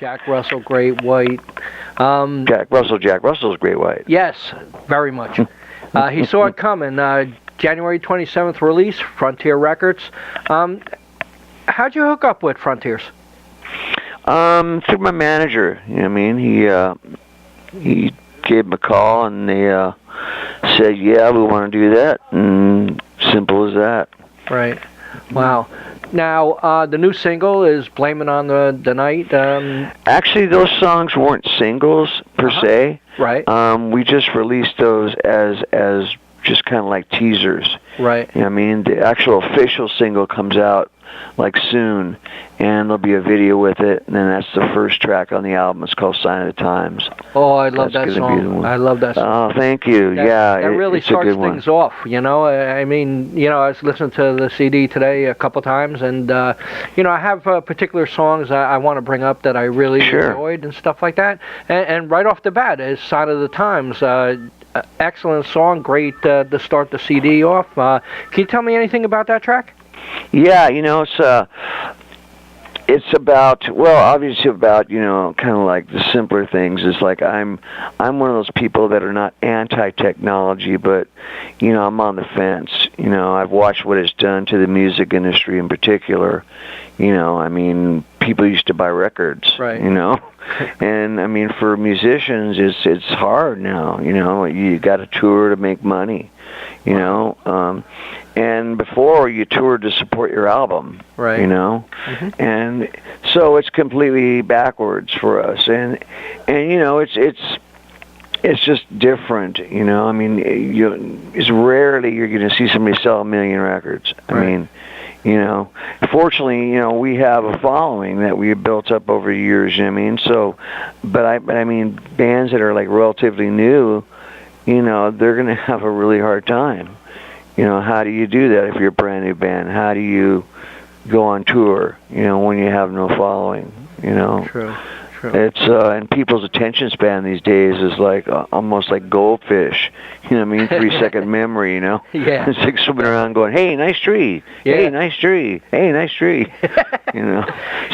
Jack Russell, Great White. Jack Russell's Great White. Yes, very much. He saw it coming. January 27th release, Frontier Records. How'd you hook up with Frontiers? Through my manager. You know what I mean? He gave him a call, and they said, yeah, we want to do that. And simple as that. Right. Wow. Now, the new single is Blame It on the Night. Actually, those songs weren't singles, per se. Right. We just released those as just kind of like teasers. Right. You know what I mean? The actual official single comes out like soon, and there'll be a video with it, and then that's the first track on the album. It's called Sign of the Times. Oh, I love that song. I love that song. Oh, thank you. That really starts things off, you know. I mean, you know, I was listening to the CD today a couple times, and, you know, I have particular songs I want to bring up that I really enjoyed and stuff like that. And right off the bat is Sign of the Times. Excellent song, great to start the CD off. Can you tell me anything about that track? Yeah, you know, it's about, well, obviously about, you know, kind of like the simpler things. It's like I'm one of those people that are not anti-technology, but, you know, I'm on the fence. You know, I've watched what it's done to the music industry in particular. You know, I mean, people used to buy records, right. You know, and I mean, for musicians, it's hard now. You know, you got to tour to make money. You know, and before you toured to support your album, right? You know, and so it's completely backwards for us, and you know, it's just different. You know, I mean, it's rarely you're going to see somebody sell 1 million records. I mean, you know, fortunately, you know, we have a following that we have built up over the years. You know what I mean, so, but I mean, bands that are like relatively new, you know, they're going to have a really hard time. You know, how do you do that if you're a brand new band? How do you go on tour, you know, when you have no following, you know? True. It's, and people's attention span these days is like almost like goldfish. You know what I mean? 3-second memory, you know? Yeah. It's like swimming around going, hey, nice tree. Yeah. Hey, nice tree. Hey, nice tree. You know?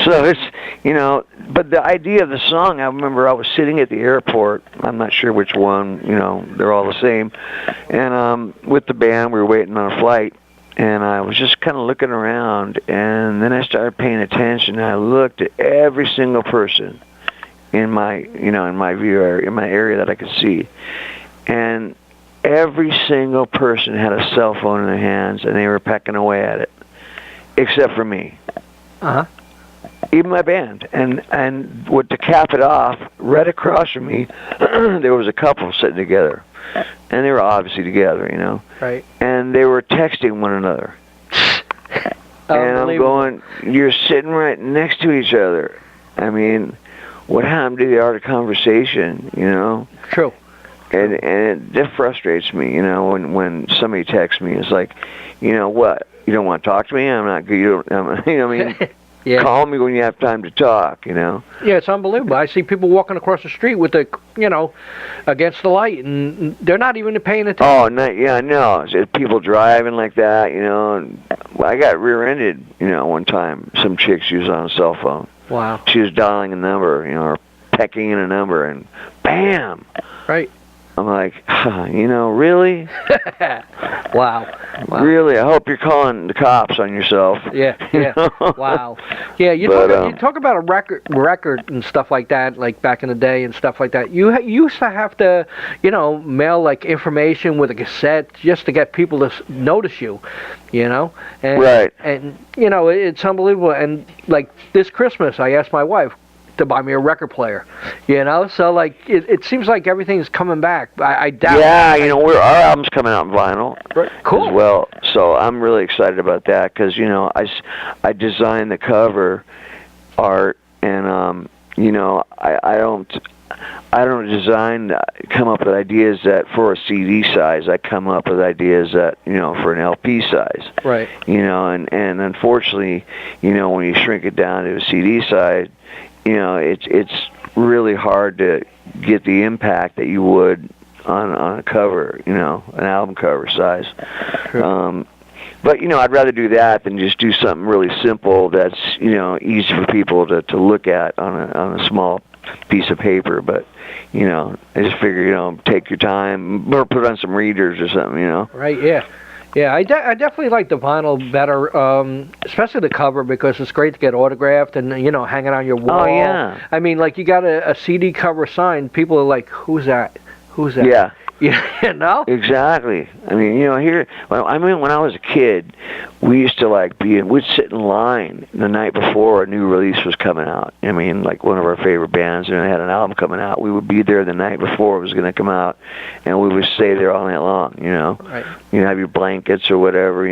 So it's, you know, but the idea of the song, I remember I was sitting at the airport. I'm not sure which one, you know, they're all the same. And with the band, we were waiting on a flight. And I was just kind of looking around. And then I started paying attention. And I looked at every single person in my, you know, in my view area, in my area that I could see. And every single person had a cell phone in their hands, and they were pecking away at it, except for me. Even my band. And what, to cap it off, right across from me, there was a couple sitting together. And they were obviously together, you know. Right. And they were texting one another. And I'm going, you're sitting right next to each other. I mean, what happened to the art of conversation, you know? True. And it frustrates me, you know, when somebody texts me. It's like, you know what? You don't want to talk to me? I'm not good. You know what I mean? Yeah. Call me when you have time to talk, you know? Yeah, it's unbelievable. I see people walking across the street with the, you know, against the light, and they're not even paying attention. Oh, no, yeah, no. It's people driving like that, you know. And I got rear-ended, you know, one time. Some chick, she was on a cell phone. Wow. She was dialing a number, you know, or pecking in a number, and bam! Right. I'm like, you know, really? Wow. Really? I hope you're calling the cops on yourself. Yeah. Wow. Yeah, you talk about a record and stuff like that, like back in the day and stuff like that. You used to have to, you know, mail like information with a cassette just to get people to notice you, you know? And, right. And, you know, it's unbelievable. And like this Christmas, I asked my wife to buy me a record player, you know, so like it seems like everything's coming back. I doubt. Yeah, you know, our album's coming out in vinyl, cool, as well. So I'm really excited about that because, you know, I designed the cover art, and you know, I don't come up with ideas that for a CD size. I come up with ideas that, you know, for an LP size. Right. You know, and unfortunately, you know, when you shrink it down to a CD size, you know, it's really hard to get the impact that you would on a cover, you know, an album cover size. But, I'd rather do that than just do something really simple that's, easy for people to look at on a small piece of paper. But, I just figure, take your time or put on some readers or something, Right, yeah. Yeah, I definitely like the vinyl better, especially the cover, because it's great to get autographed and, hanging on your wall. Oh, yeah. I mean, like, you got a CD cover signed, people are like, who's that? Who's that? Yeah. Yeah, Exactly. I mean, here. When I was a kid, we used to we'd sit in line the night before a new release was coming out. I mean, like one of our favorite bands, and it had an album coming out. We would be there the night before it was going to come out, and we would stay there all night long. Right. You have your blankets or whatever,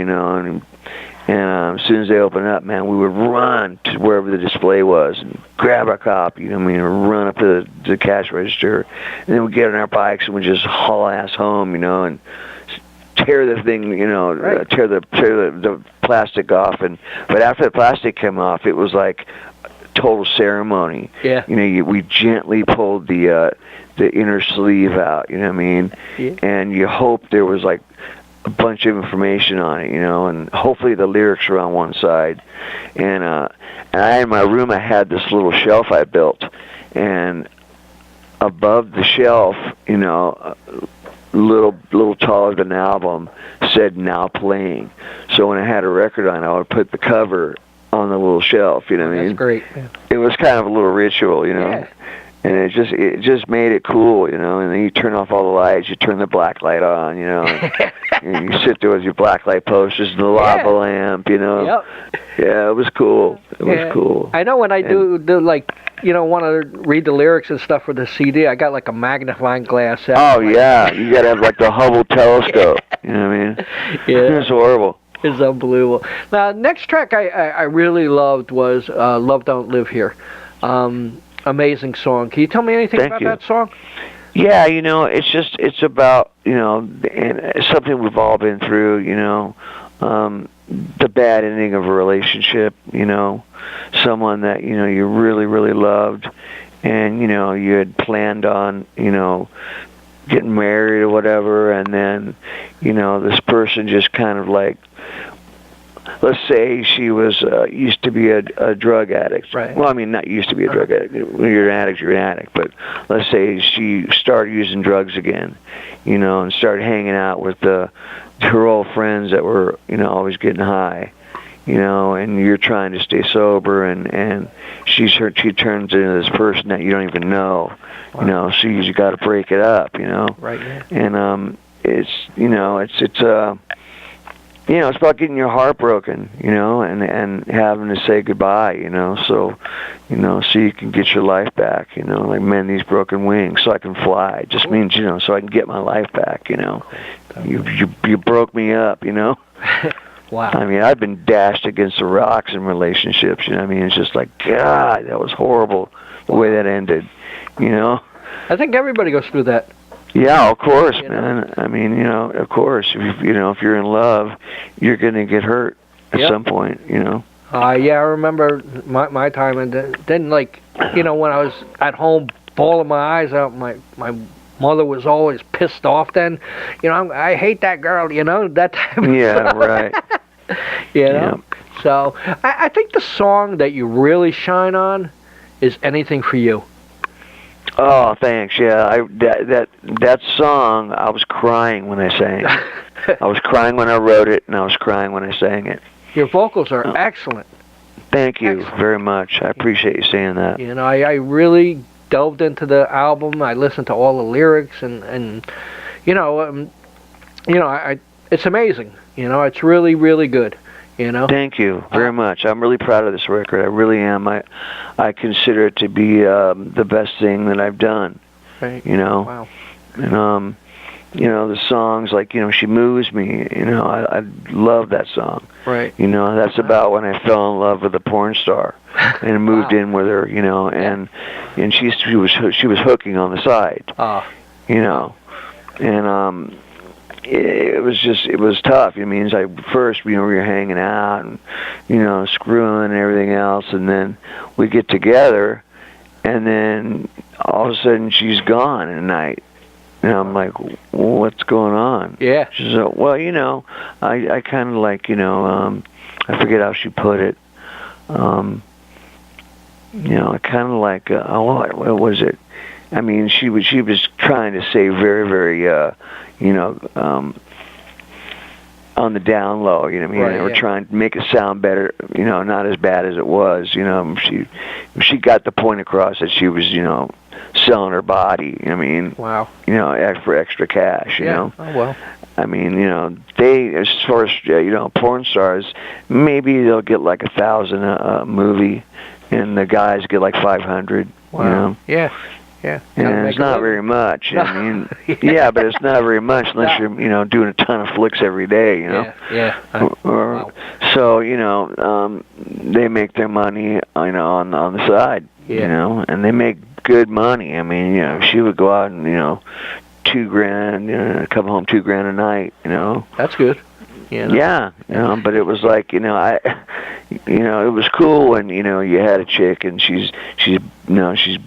and as soon as they opened up, man, we would run to wherever the display was and grab our copy, run up to the cash register, and then we'd get on our bikes and we'd just haul ass home, and tear the thing, right. tear the plastic off. But after the plastic came off, it was like total ceremony. Yeah. We gently pulled the inner sleeve out, you know what I mean? Yeah. And you hope there was like a bunch of information on it, and hopefully the lyrics are on one side. And in my room, I had this little shelf I built, and above the shelf, little taller than an album, said "Now Playing." So when I had a record on, I would put the cover on the little shelf. You know what I mean? That's great. Yeah. It was kind of a little ritual, Yeah. And it just made it cool, And then you turn off all the lights, you turn the black light on, and you sit there with your black light posters and the lava lamp, Yep. Yeah, it was cool. It was cool. I know when I do want to read the lyrics and stuff for the CD, I got like a magnifying glass out. Oh yeah, you got to have like the Hubble telescope. You know what I mean? Yeah. It's horrible. It's unbelievable. Now, next track I really loved was "Love Don't Live Here." Amazing song. Can you tell me anything about that song? Yeah, it's about, and something we've all been through, the bad ending of a relationship, someone that, you really, really loved, and, you had planned on, getting married or whatever, and then, this person just kind of like, let's say she was used to be a drug addict. Right. Well, I mean, not used to be a drug addict. When you're an addict, you're an addict. But let's say she started using drugs again, and started hanging out with her old friends that were, always getting high, and you're trying to stay sober, and she turns into this person that you don't even know, Wow. So you got to break it up, Right. Yeah. And it's about getting your heart broken, and having to say goodbye, so you can get your life back, like mend these broken wings so I can fly. It just means, so I can get my life back, You broke me up, Wow. I mean, I've been dashed against the rocks in relationships, it's just like, God, that was horrible the way that ended, I think everybody goes through that. Yeah, of course, man. I mean, of course, if you're in love, you're gonna get hurt at some point, Yeah, I remember my time, and then when I was at home bawling my eyes out, my mother was always pissed off. Then, I hate that girl, that type of yeah, stuff. right. Yeah. So I think the song that you really shine on is "Anything for You." Oh, thanks. Yeah, that song, I was crying when I sang it. I was crying when I wrote it, and I was crying when I sang it. Your vocals are excellent. Thank you very much. I appreciate you saying that. I really delved into the album. I listened to all the lyrics, and it's amazing. It's really, really good. Thank you very much. I'm really proud of this record. I really am. I consider it to be the best thing that I've done. Right. Wow. And the songs like She Moves Me. I love that song. Right. That's about when I fell in love with a porn star and moved in with her. And she was hooking on the side. And it was tough. It means first, we were hanging out and, screwing and everything else. And then we get together and then all of a sudden she's gone at night. And I'm like, what's going on? Yeah. She said, well, I kind of like, I forget how she put it. I kind of like, what was it? I mean, she was trying to say very, very, on the down low, you know what I mean? Right, They were yeah. trying to make it sound better, not as bad as it was, She got the point across that she was, selling her body, you know what I mean? Wow. For extra cash, you know? Oh, well. I mean, they, as far as, porn stars, maybe they'll get like 1,000 a movie, and the guys get like 500, Wow. Yeah. Yeah. And it's not very much. No. I mean, yeah, but it's not very much unless you're, doing a ton of flicks every day, Yeah. Wow. So, they make their money, on the side, and they make good money. I mean, she would go out and, $2,000, come home $2,000 a night, That's good. Yeah, but it was like, it was cool when, you had a chick and she's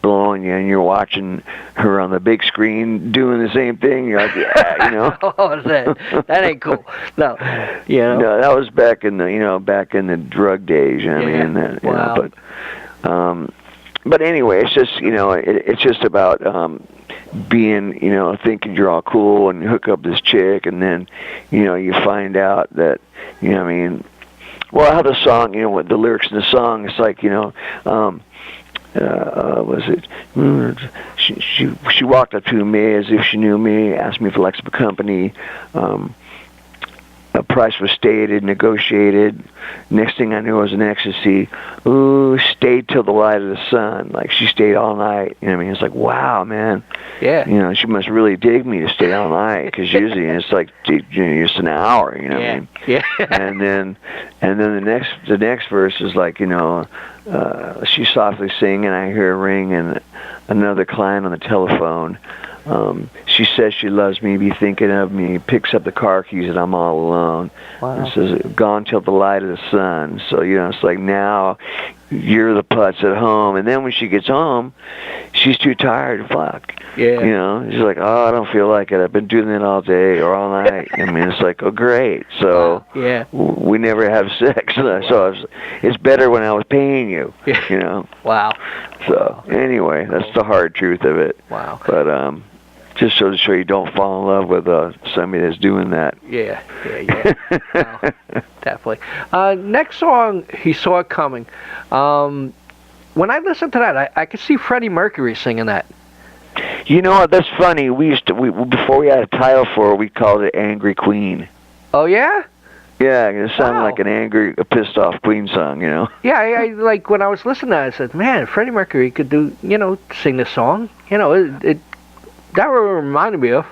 blowing you and you're watching her on the big screen doing the same thing. You're like, yeah, Oh, that ain't cool. No, No, that was back in the drug days. I mean, wow. But anyway, it's just, it's just about being, thinking you're all cool and you hook up this chick and then, you find out that, well, how the song, what the lyrics in the song, it's like, was it, she walked up to me as if she knew me, asked me for flexible company, a price was stated, negotiated. Next thing I knew, I was in ecstasy. Ooh, stayed till the light of the sun. Like, she stayed all night. You know what I mean? It's like, wow, man. Yeah. She must really dig me to stay all night, because usually it's like just an hour. You know what I mean? Yeah. And then the next verse is like, she's softly singing. I hear a ring and another client on the telephone. She says she loves me, be thinking of me, picks up the car keys, and I'm all alone. Wow. And says, gone till the light of the sun. So, it's like, now you're the putz at home. And then when she gets home, she's too tired to fuck. Yeah. She's like, oh, I don't feel like it. I've been doing it all day or all night. I mean, it's like, oh, great. So yeah. We never have sex. So it's better when I was paying you, Wow. So anyway, that's the hard truth of it. Wow. But, just so to show you don't fall in love with somebody that's doing that. Yeah. Wow, definitely. Next song, He Saw It Coming. When I listened to that, I could see Freddie Mercury singing that. You know what? That's funny. We before we had a title for it, we called it Angry Queen. Oh, yeah? Yeah, it sounded like a pissed off Queen song, Yeah, I like when I was listening to it, I said, man, Freddie Mercury could do, sing this song. That reminded me of.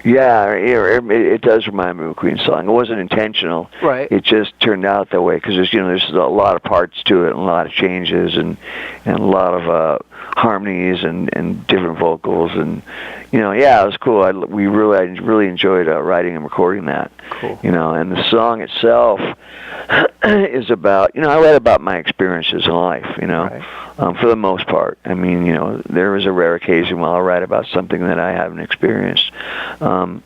Yeah, it does remind me of a Queen song. It wasn't intentional. Right. It just turned out that way because there's a lot of parts to it and a lot of changes and a lot of harmonies and different vocals and it was cool. I really enjoyed writing and recording that. Cool. And the song itself is about I write about my experiences in life. Right. For the most part. I mean, there is a rare occasion where I'll write about something that I haven't experienced. Now,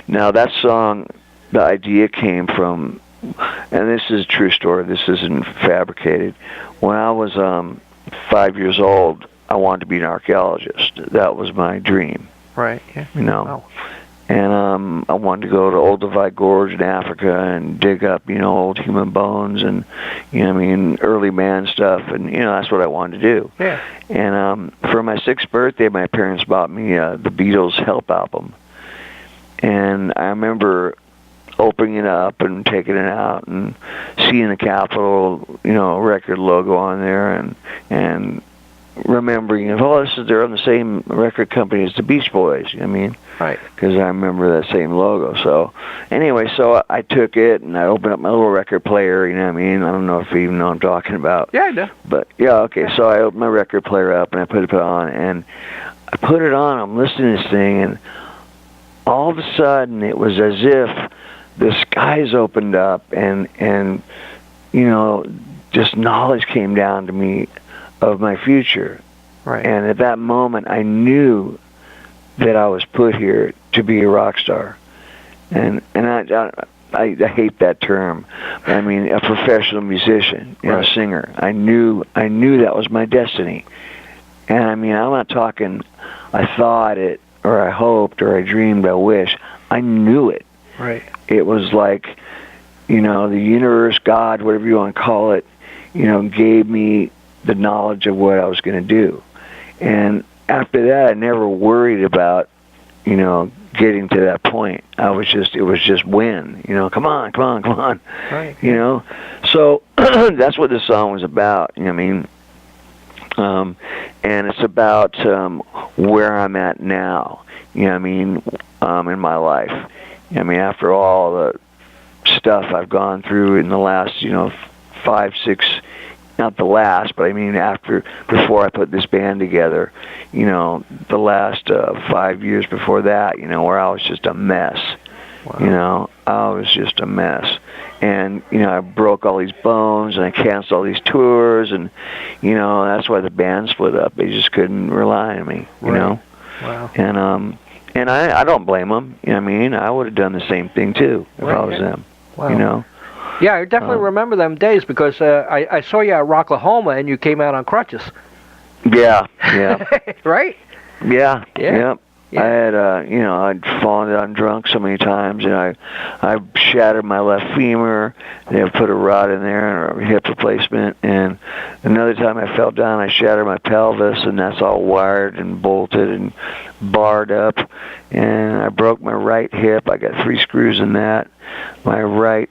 that song, the idea came from, and this is a true story, this isn't fabricated. When I was 5 years old, I wanted to be an archaeologist. That was my dream. Right, yeah. Wow. And I wanted to go to Old Divide Gorge in Africa and dig up, old human bones and, early man stuff. And, that's what I wanted to do. Yeah. And for my 6th birthday, my parents bought me the Beatles' Help album. And I remember opening it up and taking it out and seeing the Capitol, record logo on there and remembering, they're on the same record company as the Beach Boys, Right. Because I remember that same logo. So, anyway, I took it and I opened up my little record player, I don't know if you even know what I'm talking about. Yeah, I do. But, yeah, okay, so I opened my record player up and I put it on, and I put it on, I'm listening to this thing, and all of a sudden it was as if the skies opened up and just knowledge came down to me of my future. Right. And at that moment, I knew that I was put here to be a rock star, and I hate that term. I mean, a professional musician, a singer. I knew that was my destiny. And I mean, I'm not talking I thought it, or I hoped, or I dreamed, I wish. I knew it. Right. It was like, the universe, God, whatever you want to call it, gave me the knowledge of what I was going to do. And after that, I never worried about, getting to that point. It was just when, come on. Right. So that's what this song was about. I mean, and it's about where I'm at now. In my life. I mean, after all the stuff I've gone through in the last, 5, 6. Not the last, but I mean before I put this band together, the last 5 years before that, where I was just a mess. Wow. I was just a mess. And, I broke all these bones and I canceled all these tours and, that's why the band split up. They just couldn't rely on me, Wow. And I don't blame them. I would have done the same thing too if I was them, Wow. Yeah, I definitely remember them days because I saw you at Rocklahoma and you came out on crutches. Yeah. Right? Yeah. Yeah. I had, I'd fallen down drunk so many times, and I shattered my left femur. They put a rod in there and a hip replacement. And another time I fell down, I shattered my pelvis, and that's all wired and bolted and barred up. And I broke my right hip. I got 3 screws in that. My right.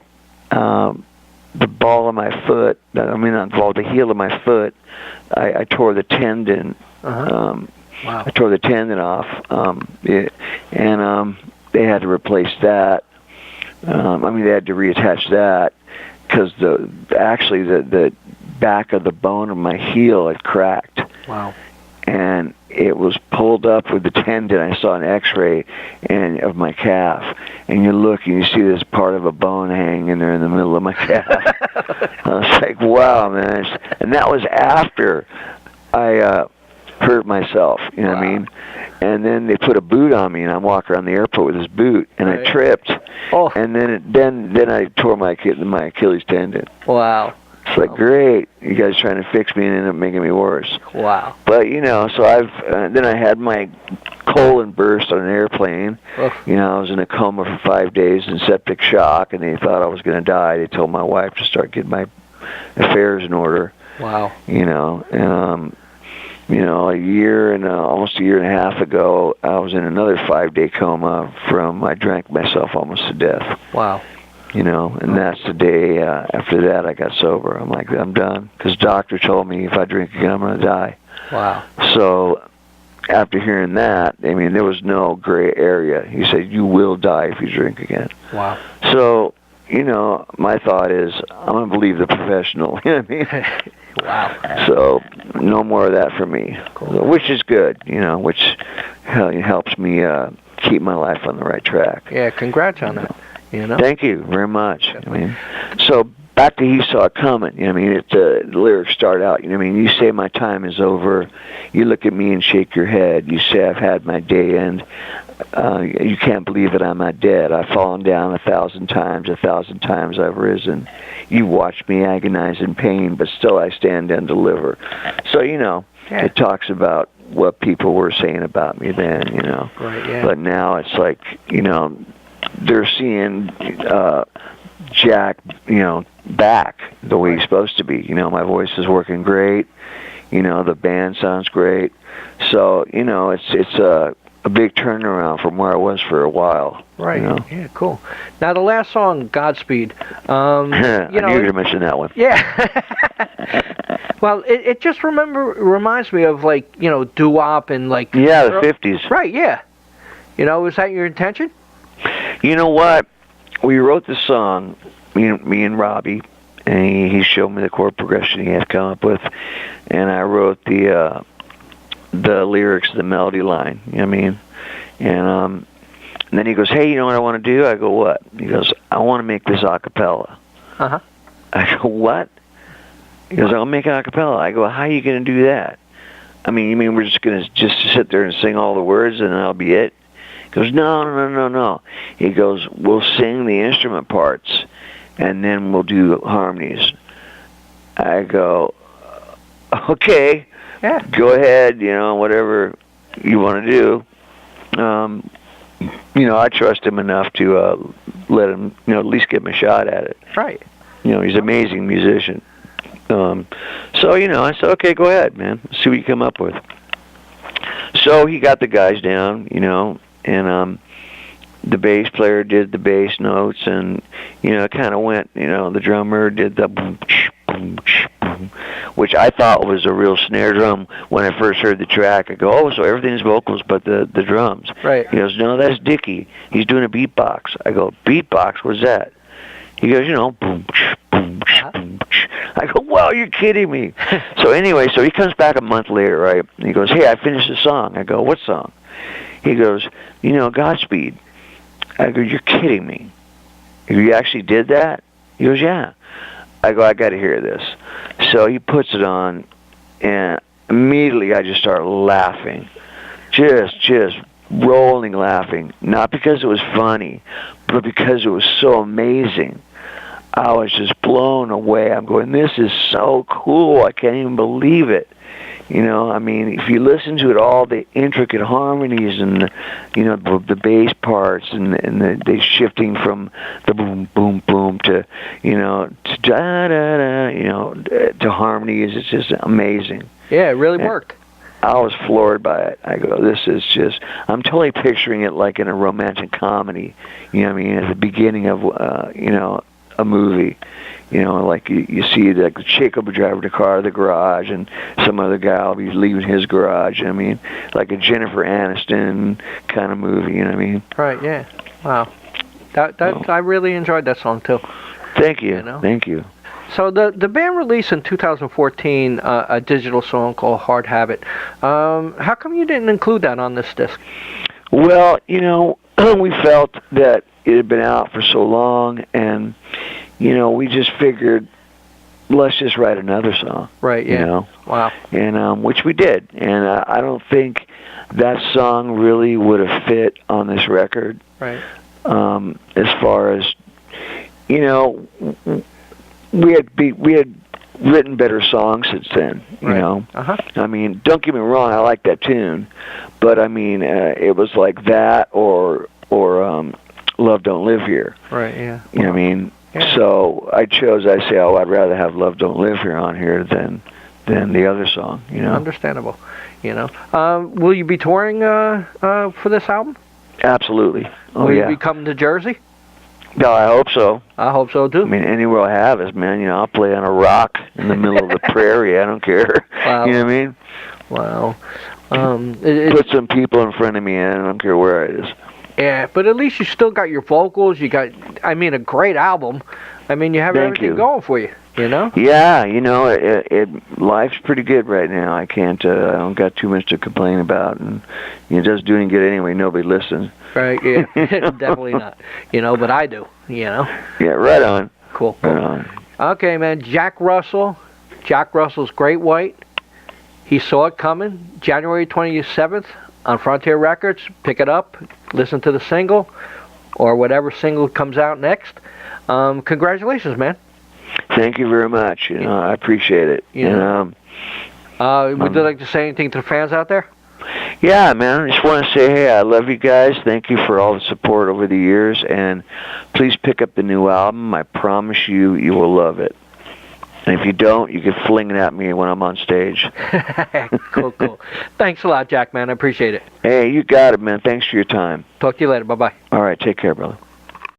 The ball of my foot, the heel of my foot, I tore the tendon. Wow. I tore the tendon off, and they had to replace that. They had to reattach that because the back of the bone of my heel had cracked. Wow. And it was pulled up with the tendon. I saw an X-ray of my calf, and you look and you see this part of a bone hanging there in the middle of my calf. I was like, wow, man. And that was after I hurt myself, what I mean? And then they put a boot on me, and I'm walking around the airport with this boot, and I tripped. Oh. And then I tore my Achilles tendon. Wow. It's like, great, you guys trying to fix me and ended up making me worse. Wow. But, so then I had my colon burst on an airplane. Ugh. I was in a coma for 5 days in septic shock, and they thought I was going to die. They told my wife to start getting my affairs in order. Wow. And, almost a year and a half ago, I was in another 5-day coma I drank myself almost to death. Wow. And that's the day after that I got sober. I'm like, I'm done. Because the doctor told me if I drink again, I'm going to die. Wow. So after hearing that, there was no gray area. He said, you will die if you drink again. Wow. So, my thought is, I'm going to believe the professional. You know what I mean? Wow. So no more of that for me, which is good, which helps me keep my life on the right track. Yeah, congrats on that. Thank you very much. So back to He Saw It Coming. The lyrics start out. You say my time is over. You look at me and shake your head. You say I've had my day, and you can't believe that I'm not dead. I've fallen down 1,000 times. 1,000 times I've risen. You watched me agonize in pain, but still I stand and deliver. So it talks about what people were saying about me then. Right, yeah. But now it's like they're seeing Jack, back the way he's supposed to be. My voice is working great. The band sounds great. So, it's a big turnaround from where I was for a while. Right. Yeah, cool. Now, the last song, Godspeed. I knew you were going to mention that one. Yeah. Well, it just reminds me of, doo-wop and, the 50s. Right, yeah. Was that your intention? You know what? We wrote the song, me and Robbie, and he showed me the chord progression he had come up with, and I wrote the lyrics, the melody line. And then he goes, "Hey, you know what I want to do?" I go, "What?" He goes, "I want to make this a cappella." Uh-huh. I go, "What?" He goes, "I'll make it a cappella." I go, "How are you going to do that?" I mean, you mean we're just going to just sit there and sing all the words and that'll be it? He goes, no. He goes, we'll sing the instrument parts, and then we'll do harmonies. I go, okay, yeah, go ahead, whatever you want to do. I trust him enough to let him, at least give him a shot at it. Right. He's an amazing musician. So, I said, okay, go ahead, man. See what you come up with. So he got the guys down, and the bass player did the bass notes, and, it kind of went, the drummer did the boom, boom, boom, which I thought was a real snare drum when I first heard the track. I go, oh, so everything's vocals but the drums. Right. He goes, no, that's Dickie. He's doing a beatbox. I go, beatbox? What's that? He goes, boom, boom, boom. I go, wow, you're kidding me. So anyway, he comes back a month later, right? And he goes, hey, I finished the song. I go, what song? He goes, Godspeed. I go, you're kidding me. You actually did that? He goes, yeah. I go, I got to hear this. So he puts it on, and immediately I just start laughing. Just rolling laughing. Not because it was funny, but because it was so amazing. I was just blown away. I'm going, this is so cool. I can't even believe it. If you listen to it, all the intricate harmonies and, the bass parts and the shifting from the boom, boom, boom to, to da-da-da, to harmonies, it's just amazing. Yeah, it really worked. I was floored by it. I go, this is just, I'm totally picturing it like in a romantic comedy, at the beginning of, a movie, like you see like the chick will be driving the car to the garage and some other guy will be leaving his garage. Like a Jennifer Aniston kind of movie, you know what I mean? Right, yeah. Wow. I really enjoyed that song too. Thank you. Thank you. So the band released in 2014 a digital song called Hard Habit. How come you didn't include that on this disc? Well, we felt that it had been out for so long, and we just figured, let's just write another song. Right, yeah. Wow. And which we did. And I don't think that song really would have fit on this record. Right. As far as, we had written better songs since then, right. Uh-huh. Don't get me wrong, I like that tune, but it was like that or Love Don't Live Here. Right, yeah. You know what I mean? Yeah. So I'd rather have Love Don't Live Here on here than the other song, Understandable, Will you be touring for this album? Absolutely. Oh, Will you be coming to Jersey? No, I hope so. I hope so, too. Anywhere I have us, man. I'll play on a rock in the middle of the prairie. I don't care. Wow. You know what I mean? Wow. Put some people in front of me, and I don't care where it is. Yeah, but at least you still got your vocals. You got, a great album. You have everything going for you, Yeah, life's pretty good right now. I don't got too much to complain about, and just doing good anyway. Nobody listens. Right, yeah, definitely not. But I do, Yeah, right on. Cool. Right on. Okay, man, Jack Russell's Great White. He Saw It Coming, January 27th on Frontier Records. Pick it up, listen to the single, or whatever single comes out next. Congratulations, man. Thank you very much. I appreciate it. Would you like to say anything to the fans out there? Yeah, man. I just want to say, hey, I love you guys. Thank you for all the support over the years, and please pick up the new album. I promise you will love it. And if you don't, you can fling it at me when I'm on stage. Cool. Thanks a lot, Jack, man. I appreciate it. Hey, you got it, man. Thanks for your time. Talk to you later. Bye-bye. All right. Take care, brother.